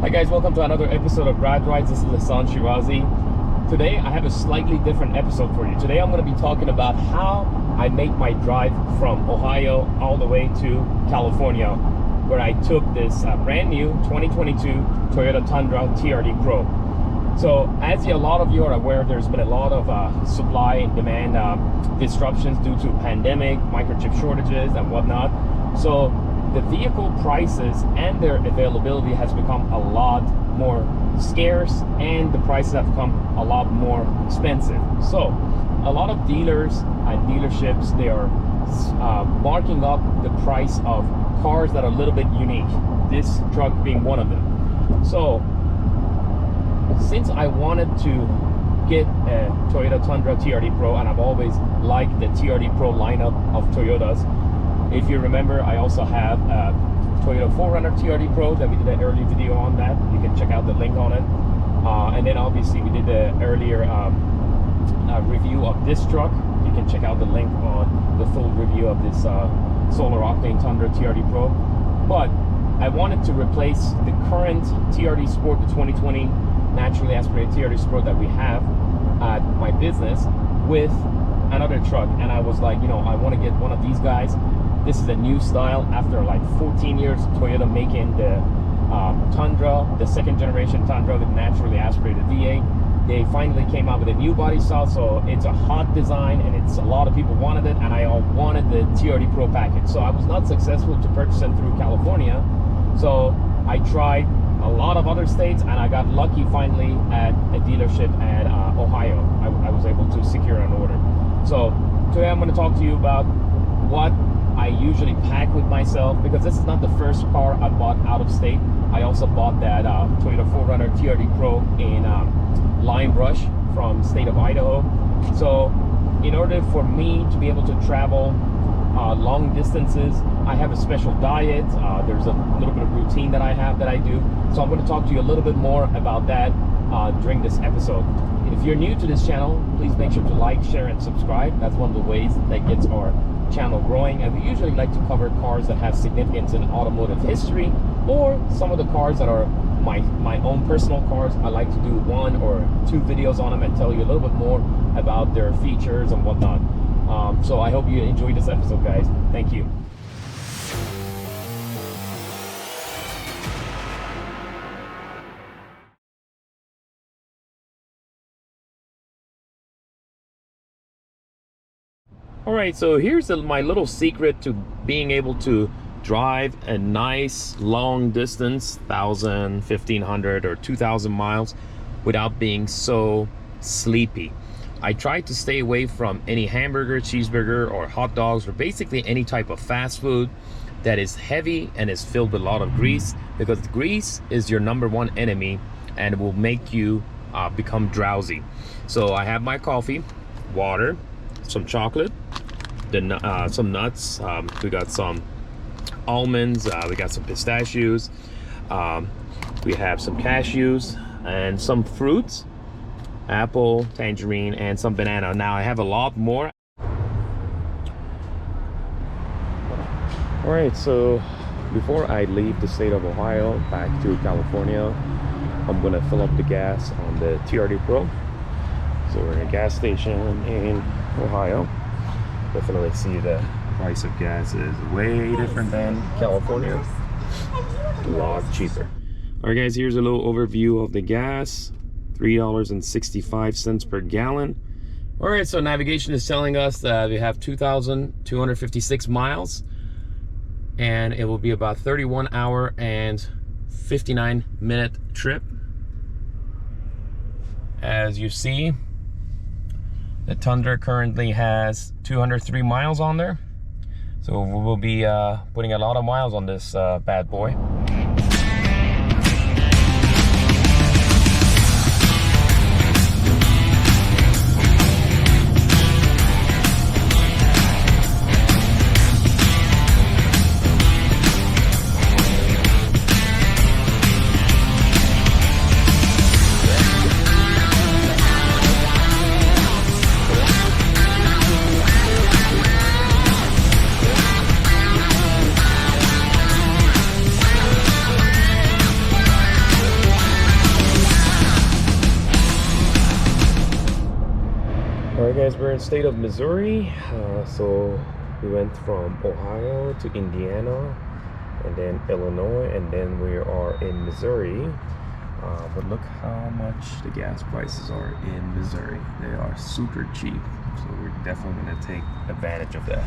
Hi guys, welcome to another episode of Rad Rides. This is Hassan Shirazi. Today I have a slightly different episode for you. Today I'm going to be talking about how I make my drive from Ohio all the way to California, where I took this brand new 2022 Toyota Tundra TRD Pro. So as a lot of you are aware, there's been a lot of supply and demand disruptions due to pandemic, microchip shortages and whatnot. So the vehicle prices and their availability has become a lot more scarce, and the prices have become a lot more expensive. So a lot of dealers and dealerships, they are marking up the price of cars that are a little bit unique, this truck being one of them. So since I wanted to get a Toyota Tundra TRD Pro, and I've always liked the TRD Pro lineup of Toyotas. If you remember, I also have a Toyota 4Runner TRD Pro that we did an early video on that. You can check out the link on it. And then obviously we did the earlier review of this truck. You can check out the link on the full review of this Solar Octane Tundra TRD Pro. But I wanted to replace the current TRD Sport, the 2020 naturally aspirated TRD Sport that we have at my business, with another truck. And I was like, you know, I want to get one of these guys. This is a new style after like 14 years of Toyota making the Tundra, the second generation Tundra with naturally aspirated V8. They finally came out with a new body style, so it's a hot design and it's a lot of people wanted it, and I wanted the TRD Pro package. So I was not successful to purchase it through California, so I tried a lot of other states, and I got lucky finally at a dealership at Ohio. I was able to secure an order. So today I'm going to talk to you about what I usually pack with myself, because this is not the first car I bought out of state. I also bought that Toyota 4Runner TRD Pro in Lime Rush from state of Idaho. So in order for me to be able to travel long distances, I have a special diet. There's a little bit of routine that I have that I do. So I'm going to talk to you a little bit more about that during this episode. If you're new to this channel, please make sure to like, share, and subscribe. That's one of the ways that gets our channel growing. And we usually like to cover cars that have significance in automotive history, or some of the cars that are my own personal cars. I like to do 1 or 2 videos on them and tell you a little bit more about their features and whatnot. So I hope you enjoyed this episode, guys. Thank you. All right, so here's my little secret to being able to drive a nice long distance, 1,000, 1,500, or 2,000 miles without being so sleepy. I try to stay away from any hamburger, cheeseburger, or hot dogs, or basically any type of fast food that is heavy and is filled with a lot of grease, because grease is your #1 enemy and it will make you become drowsy. So I have my coffee, water, some chocolate, some nuts. We got some almonds, we got some pistachios, we have some cashews, and some fruits, apple, tangerine, and some banana. Now I have a lot more. All right, so before I leave the state of Ohio back to California, I'm gonna fill up the gas on the TRD Pro. So we're in a gas station in Ohio. Definitely see the price of gas is way different than California. A lot cheaper. All right, guys, here's a little overview of the gas. $3.65 per gallon. All right, so navigation is telling us that we have 2,256 miles, and it will be about 31 hour and 59 minute trip. As you see, the Tundra currently has 203 miles on there. So we will be putting a lot of miles on this bad boy. Alright guys, we're in the state of Missouri. So we went from Ohio to Indiana and then Illinois, and then we are in Missouri. But look how much the gas prices are in Missouri. They are super cheap, so we're definitely going to take advantage of that.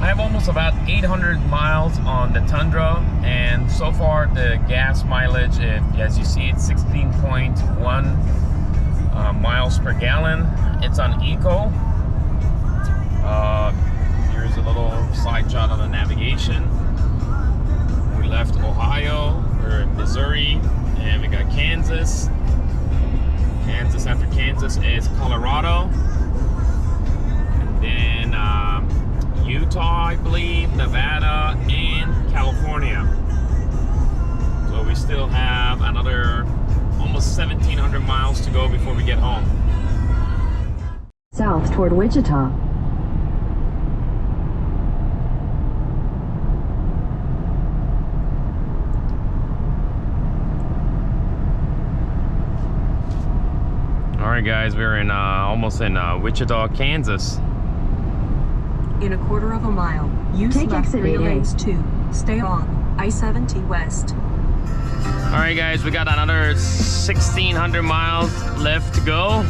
I have almost about 800 miles on the Tundra, and so far the gas mileage, as you see, it's 16.1 miles per gallon. It's on eco. Here's a little side shot of the navigation. We left Ohio, we're in Missouri, and we got Kansas. Kansas after Kansas is Colorado. And then Utah, I believe, Nevada, and California. So we still have another almost 1,700 miles to go before we get home. South toward Wichita. Alright guys, we're in almost in Wichita, Kansas. In a quarter of a mile, use Take left exit 3 8A. lanes to stay on I-70 West. Alright guys, we got another 1,600 miles left to go.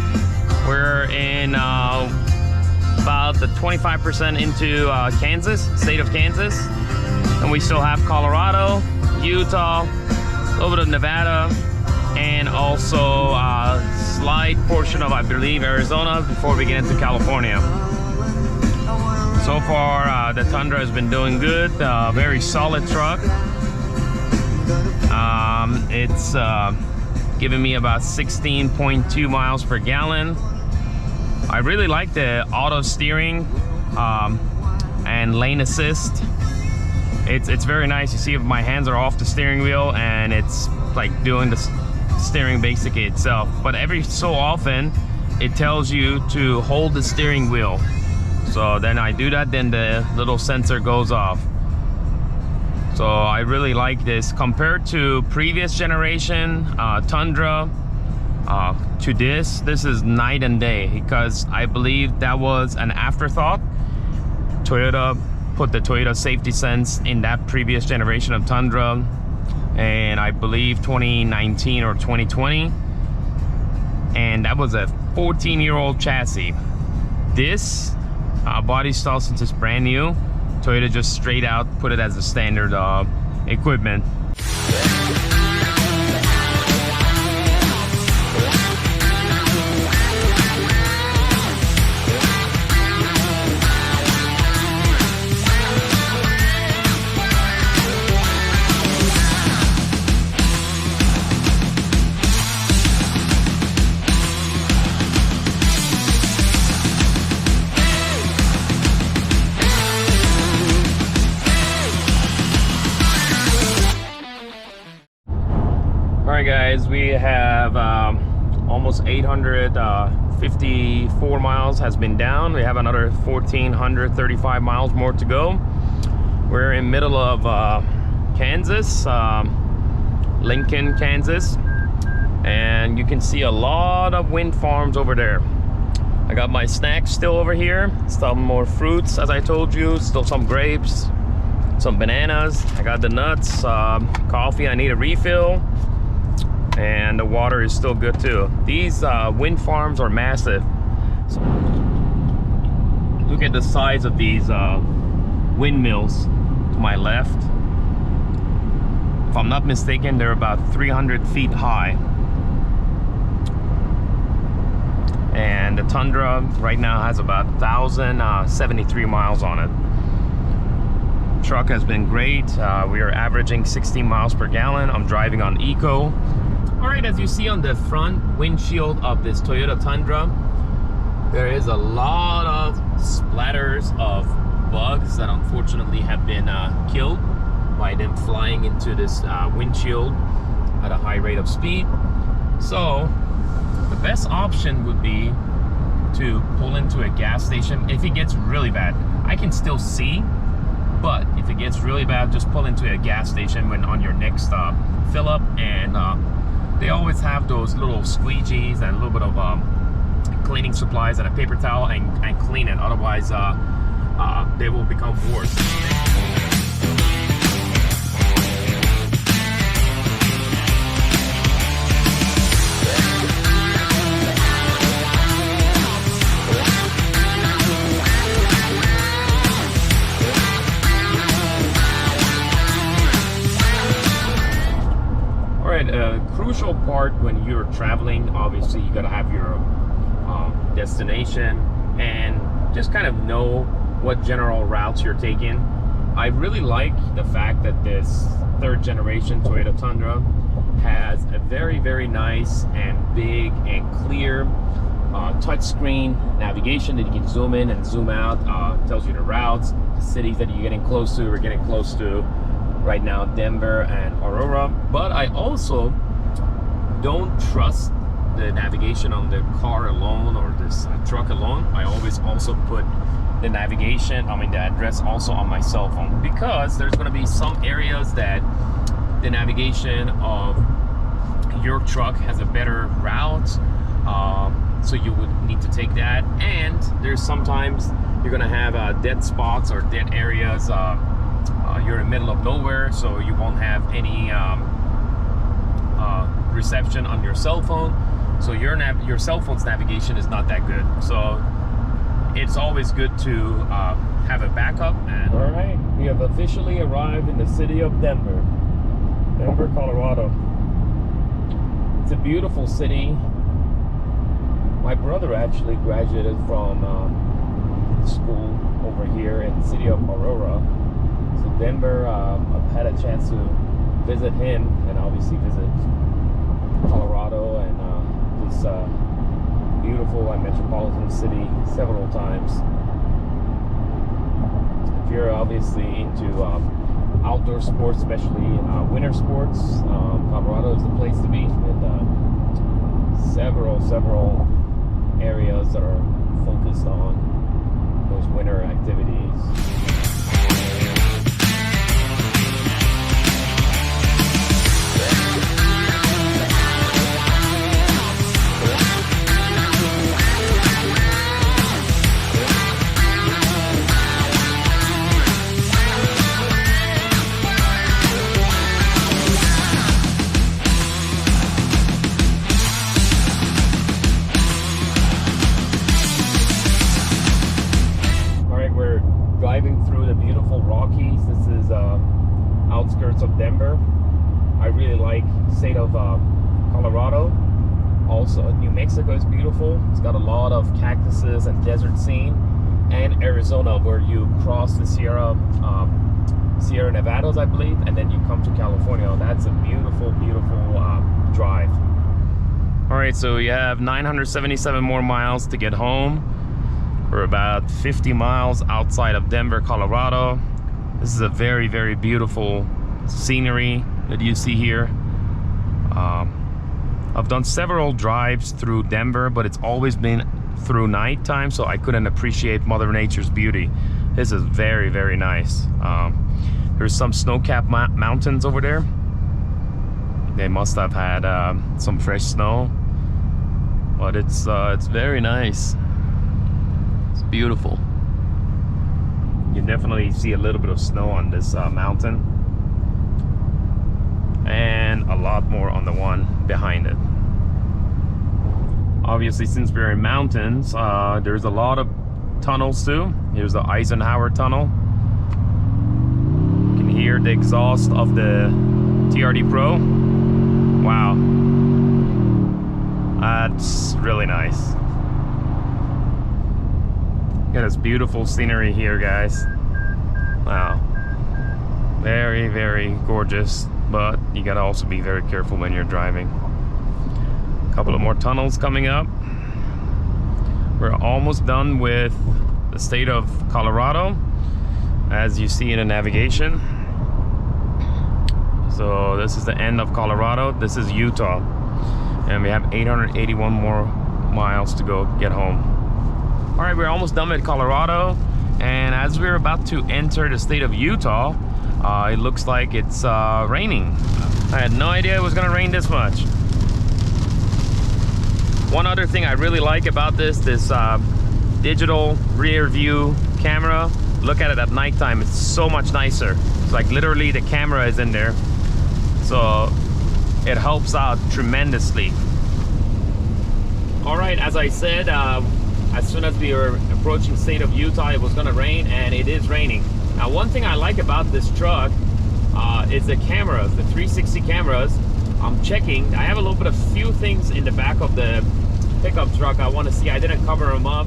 We're in about the 25% into Kansas, state of Kansas. And we still have Colorado, Utah, a little bit of Nevada, and also a slight portion of, I believe, Arizona before we get into California. So far, the Tundra has been doing good. Very solid truck. It's giving me about 16.2 miles per gallon. I really like the auto steering and lane assist. It's very nice. You see my hands are off the steering wheel and it's like doing the steering basically itself. But every so often it tells you to hold the steering wheel. So then I do that, then the little sensor goes off. So I really like this compared to previous generation Tundra. To this is night and day, because I believe that was an afterthought. Toyota put the Toyota Safety Sense in that previous generation of Tundra, and I believe 2019 or 2020, and that was a 14-year-old chassis. This body style, since it's brand new, Toyota just straight out put it as a standard equipment. Alright guys, we have almost 854 miles has been down. We have another 1,435 miles more to go. We're in middle of Kansas, Lincoln, Kansas, and you can see a lot of wind farms over there. I got my snacks still over here, some more fruits as I told you, still some grapes, some bananas. I got the nuts, coffee, I need a refill. And the water is still good too. These wind farms are massive. So, look at the size of these windmills to my left. If I'm not mistaken, they're about 300 feet high. And the Tundra right now has about 1,073 miles on it. Truck has been great. We are averaging 16 miles per gallon. I'm driving on eco. Alright, as you see on the front windshield of this Toyota Tundra, there is a lot of splatters of bugs that unfortunately have been killed by them flying into this windshield at a high rate of speed. So the best option would be to pull into a gas station. If it gets really bad, I can still see, but if it gets really bad, just pull into a gas station when on your next fill up, and they always have those little squeegees and a little bit of cleaning supplies and a paper towel and clean it. Otherwise, they will become worse. A crucial part when you're traveling, obviously you got to have your destination and just kind of know what general routes you're taking. I really like the fact that this third generation Toyota Tundra has a very, very nice and big and clear touchscreen navigation that you can zoom in and zoom out. Tells you the routes, the cities that you're getting close to. We're getting close to right now Denver and Aurora, but I also don't trust the navigation on the car alone or this truck alone. I always also put the navigation, the address also on my cell phone, because there's going to be some areas that the navigation of your truck has a better route, so you would need to take that. And there's sometimes you're going to have dead spots or dead areas. You're in the middle of nowhere, so you won't have any reception on your cell phone. So your cell phone's navigation is not that good. So it's always good to have a backup. And all right, we have officially arrived in the city of Denver, Colorado. It's a beautiful city. My brother actually graduated from school over here in the city of Aurora. So Denver, I've had a chance to visit him and obviously visit Colorado and this beautiful and metropolitan city several times. If you're obviously into outdoor sports, especially winter sports, Colorado is the place to be. And several areas that are focused on those winter activities. Driving through the beautiful Rockies. This is outskirts of Denver. I really like the state of Colorado. Also, New Mexico is beautiful. It's got a lot of cactuses and desert scene. And Arizona, where you cross the Sierra Nevadas, I believe, and then you come to California. That's a beautiful, beautiful drive. All right, so you have 977 more miles to get home. We're about 50 miles outside of Denver, Colorado. This is a very, very beautiful scenery that you see here. I've done several drives through Denver, but it's always been through nighttime, so I couldn't appreciate Mother Nature's beauty. This is very, very nice. There's some snow-capped mountains over there. They must have had some fresh snow, but it's very nice. It's beautiful. You definitely see a little bit of snow on this mountain, and a lot more on the one behind it. Obviously, since we're in mountains, there's a lot of tunnels too. Here's the Eisenhower Tunnel. You can hear the exhaust of the TRD Pro. Wow, that's really nice. Look at this beautiful scenery here, guys. Wow, very, very gorgeous, but you gotta also be very careful when you're driving. A couple of more tunnels coming up. We're almost done with the state of Colorado, as you see in the navigation. So this is the end of Colorado. This is Utah, and we have 881 more miles to go get home. All right, we're almost done with Colorado, and as we're about to enter the state of Utah, it looks like it's raining. I had no idea it was gonna rain this much. One other thing I really like about this digital rear view camera, look at it at nighttime, it's so much nicer. It's like literally the camera is in there, so it helps out tremendously. All right, as I said, as soon as we were approaching the state of Utah, it was gonna rain, and it is raining. Now, one thing I like about this truck is the cameras, the 360 cameras. I'm checking. I have a little bit of few things in the back of the pickup truck I want to see. I didn't cover them up.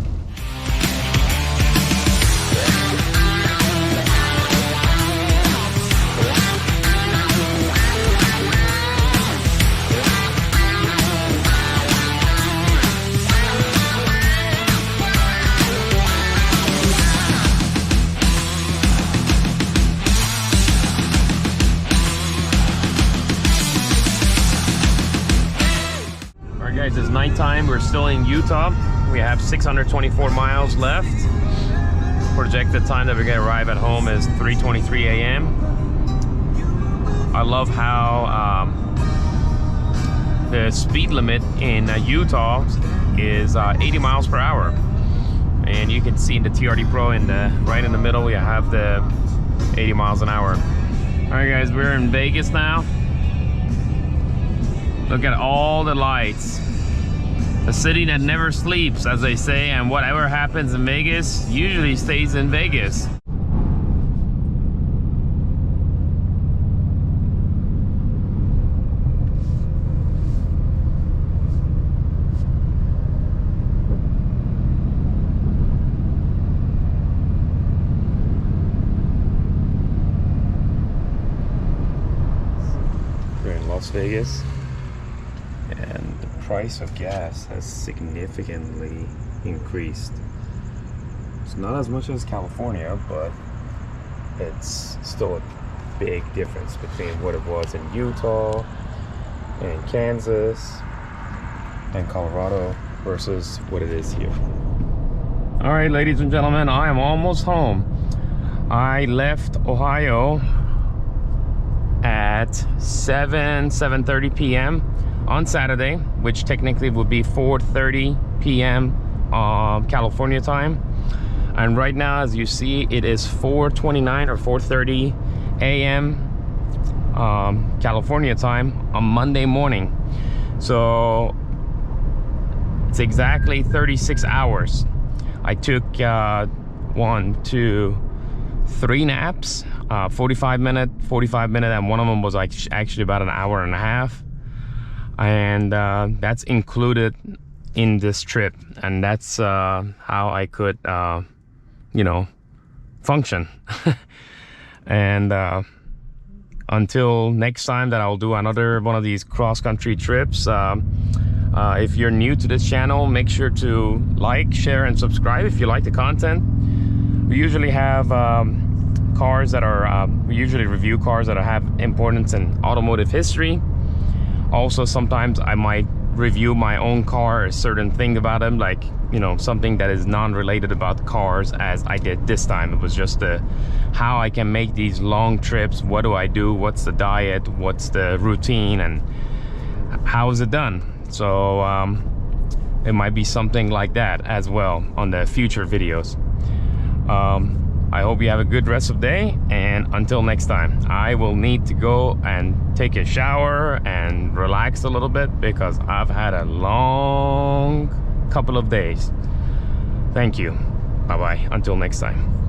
Guys, it's nighttime. We're still in Utah. We have 624 miles left. Projected time that we're gonna arrive at home is 3:23 a.m. I love how the speed limit in Utah is 80 miles per hour, and you can see in the TRD Pro in the right in the middle we have the 80 miles an hour. All right, guys, we're in Vegas now. Look at all the lights. A city that never sleeps, as they say, and whatever happens in Vegas usually stays in Vegas. We're in Las Vegas, and the price of gas has significantly increased. It's not as much as California, but it's still a big difference between what it was in Utah and Kansas and Colorado versus what it is here. All right, ladies and gentlemen, I am almost home. I left Ohio at 7:30 p.m. on Saturday, which technically would be 4:30 p.m. California time. And right now, as you see, it is 4:29 or 4:30 a.m. California time on Monday morning. So it's exactly 36 hours. I took 1, 2, 3 naps, 45 minute, and one of them was like actually about an hour and a half. And that's included in this trip, and that's how I could you know, function. And until next time that I'll do another one of these cross-country trips, if you're new to this channel, make sure to like, share, and subscribe if you like the content. We usually have cars that are we usually review cars that have importance in automotive history. Also, sometimes I might review my own car, a certain thing about them, like, you know, something that is non-related about cars, as I did this time. It was just how I can make these long trips. What do I do? What's the diet? What's the routine? And how is it done? So it might be something like that as well on the future videos. I hope you have a good rest of the day, and until next time, I will need to go and take a shower and relax a little bit because I've had a long couple of days. Thank you. Bye-bye. Until next time.